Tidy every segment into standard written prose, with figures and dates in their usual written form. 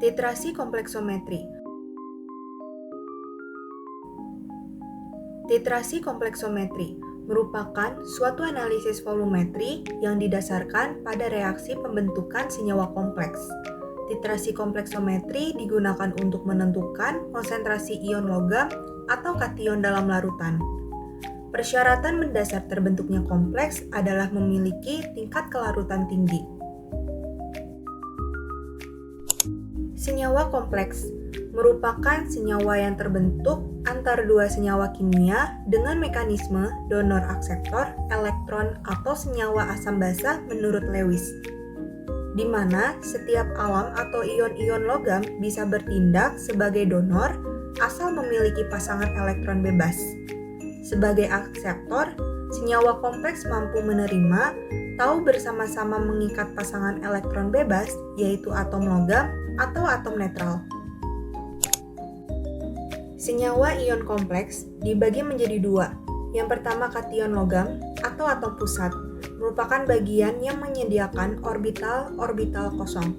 Titrasi kompleksometri. Titrasi kompleksometri merupakan suatu analisis volumetri yang didasarkan pada reaksi pembentukan senyawa kompleks. Titrasi kompleksometri digunakan untuk menentukan konsentrasi ion logam atau kation dalam larutan. Persyaratan mendasar terbentuknya kompleks adalah memiliki tingkat kelarutan tinggi. Senyawa kompleks merupakan senyawa yang terbentuk antara dua senyawa kimia dengan mekanisme donor-akseptor elektron atau senyawa asam basa menurut Lewis, di mana setiap alam atau ion-ion logam bisa bertindak sebagai donor asal memiliki pasangan elektron bebas. Sebagai akseptor, senyawa kompleks mampu menerima atau bersama-sama mengikat pasangan elektron bebas, yaitu atom logam atau atom netral. Senyawa ion kompleks dibagi menjadi dua. Yang pertama kation logam atau atom pusat, merupakan bagian yang menyediakan orbital-orbital kosong.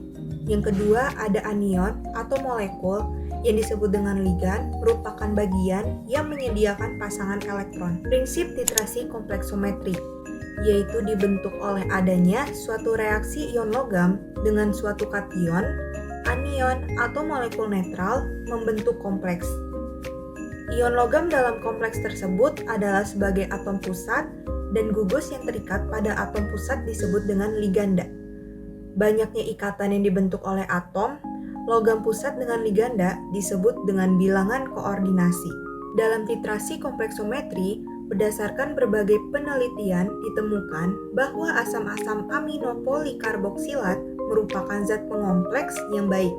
Yang kedua ada anion atau molekul yang disebut dengan ligan, merupakan bagian yang menyediakan pasangan elektron. Prinsip titrasi kompleksometri yaitu dibentuk oleh adanya suatu reaksi ion logam dengan suatu kation, anion, atau molekul netral membentuk kompleks. Ion logam dalam kompleks tersebut adalah sebagai atom pusat dan gugus yang terikat pada atom pusat disebut dengan liganda. Banyaknya ikatan yang dibentuk oleh atom, logam pusat dengan liganda disebut dengan bilangan koordinasi. Dalam titrasi kompleksometri, berdasarkan berbagai penelitian ditemukan bahwa asam-asam amino polikarboksilat merupakan zat pengompleks yang baik.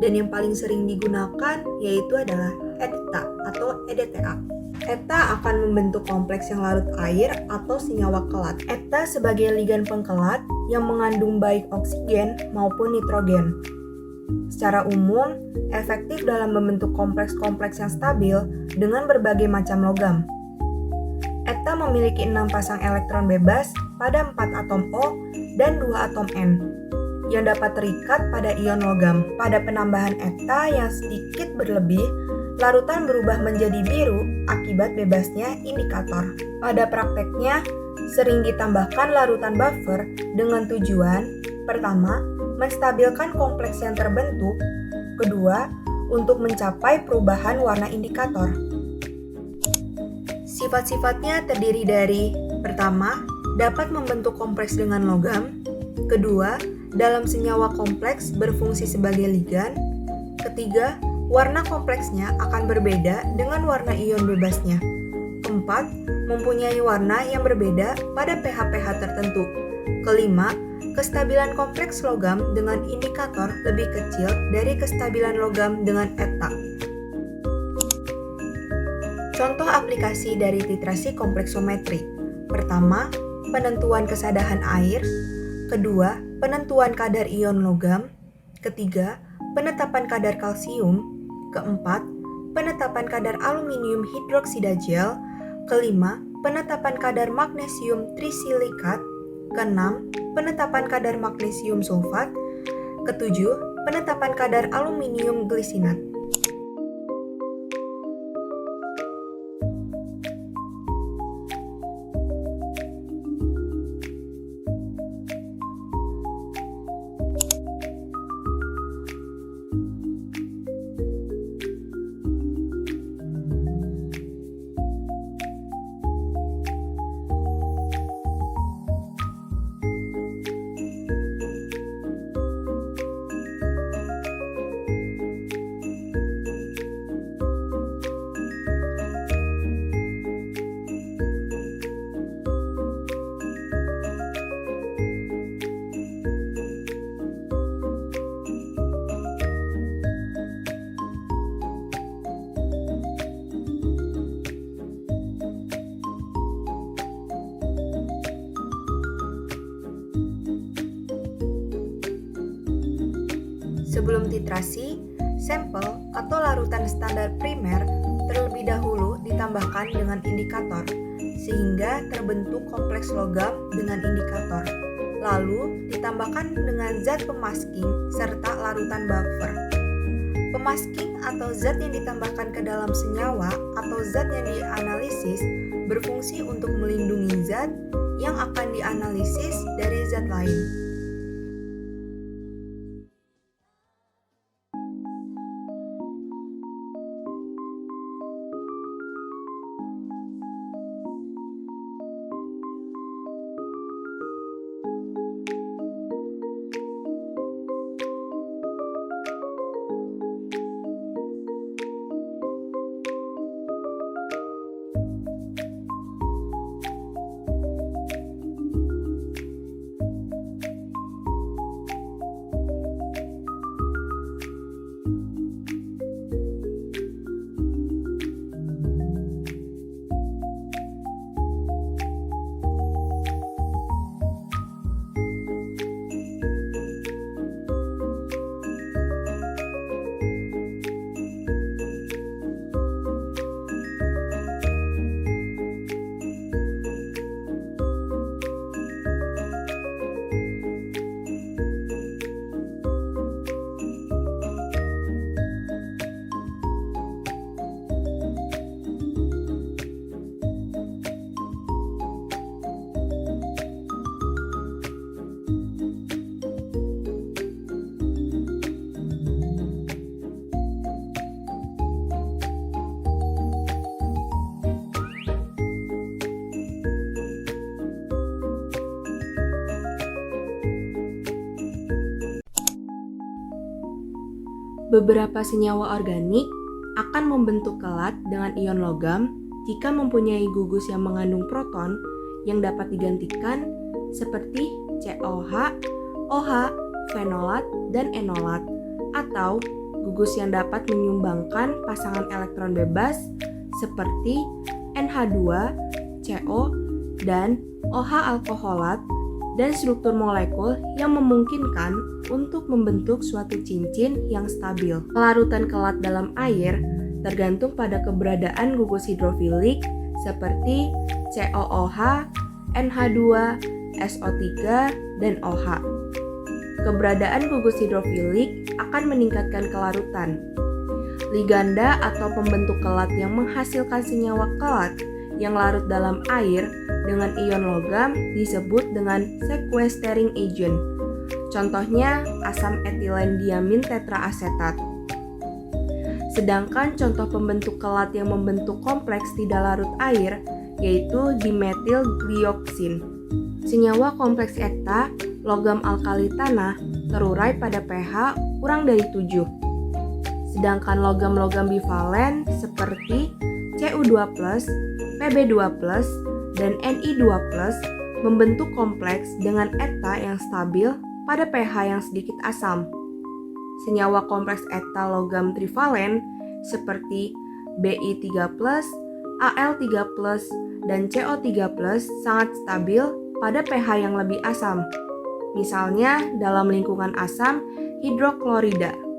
Dan yang paling sering digunakan yaitu adalah EDTA atau EDTA. ETA akan membentuk kompleks yang larut air atau senyawa kelat. ETA sebagai ligan pengkelat yang mengandung baik oksigen maupun nitrogen. Secara umum, efektif dalam membentuk kompleks-kompleks yang stabil dengan berbagai macam logam. ETA memiliki 6 pasang elektron bebas pada 4 atom O dan 2 atom N yang dapat terikat pada ion logam. Pada penambahan ETA yang sedikit berlebih, larutan berubah menjadi biru akibat bebasnya indikator. Pada prakteknya, sering ditambahkan larutan buffer dengan tujuan pertama, menstabilkan kompleks yang terbentuk, kedua, untuk mencapai perubahan warna indikator. Sifat-sifatnya terdiri dari pertama, dapat membentuk kompleks dengan logam, kedua, dalam senyawa kompleks berfungsi sebagai ligan, ketiga, warna kompleksnya akan berbeda dengan warna ion bebasnya, keempat, mempunyai warna yang berbeda pada pH-pH tertentu, kelima, kestabilan kompleks logam dengan indikator lebih kecil dari kestabilan logam dengan ETA. Contoh aplikasi dari titrasi kompleksometri. Pertama, penentuan kesadahan air. Kedua, penentuan kadar ion logam. Ketiga, penetapan kadar kalsium. Keempat, penetapan kadar aluminium hidroksida gel. Kelima, penetapan kadar magnesium trisilikat. Keenam, penetapan kadar magnesium sulfat. Ketujuh, penetapan kadar aluminium glisinat. Sebelum titrasi, sampel atau larutan standar primer terlebih dahulu ditambahkan dengan indikator, sehingga terbentuk kompleks logam dengan indikator. lalu ditambahkan dengan zat pemasking serta larutan buffer. Pemasking atau zat yang ditambahkan ke dalam senyawa atau zat yang dianalisis berfungsi untuk melindungi zat yang akan dianalisis dari zat lain. Beberapa senyawa organik akan membentuk kelat dengan ion logam jika mempunyai gugus yang mengandung proton yang dapat digantikan seperti COH, OH, fenolat, dan enolat, atau gugus yang dapat menyumbangkan pasangan elektron bebas seperti NH2, CO, dan OH alkoholat, dan struktur molekul yang memungkinkan untuk membentuk suatu cincin yang stabil. Kelarutan kelat dalam air tergantung pada keberadaan gugus hidrofilik seperti COOH, NH2, SO3, dan OH. Keberadaan gugus hidrofilik akan meningkatkan kelarutan. Liganda atau pembentuk kelat yang menghasilkan senyawa kelat yang larut dalam air dengan ion logam disebut dengan sequestering agent. Contohnya asam etilen diamin tetraasetat. Sedangkan contoh pembentuk kelat yang membentuk kompleks tidak larut air yaitu dimetil glioksin. Senyawa kompleks eta logam alkali tanah terurai pada pH kurang dari 7. Sedangkan logam-logam bivalen seperti Cu2+, Pb2+, dan Ni2+, membentuk kompleks dengan eta yang stabil pada pH yang sedikit asam. Senyawa kompleks eta logam trivalen seperti Bi3+, Al3+, dan CO3+, sangat stabil pada pH yang lebih asam. Misalnya dalam lingkungan asam hidroklorida.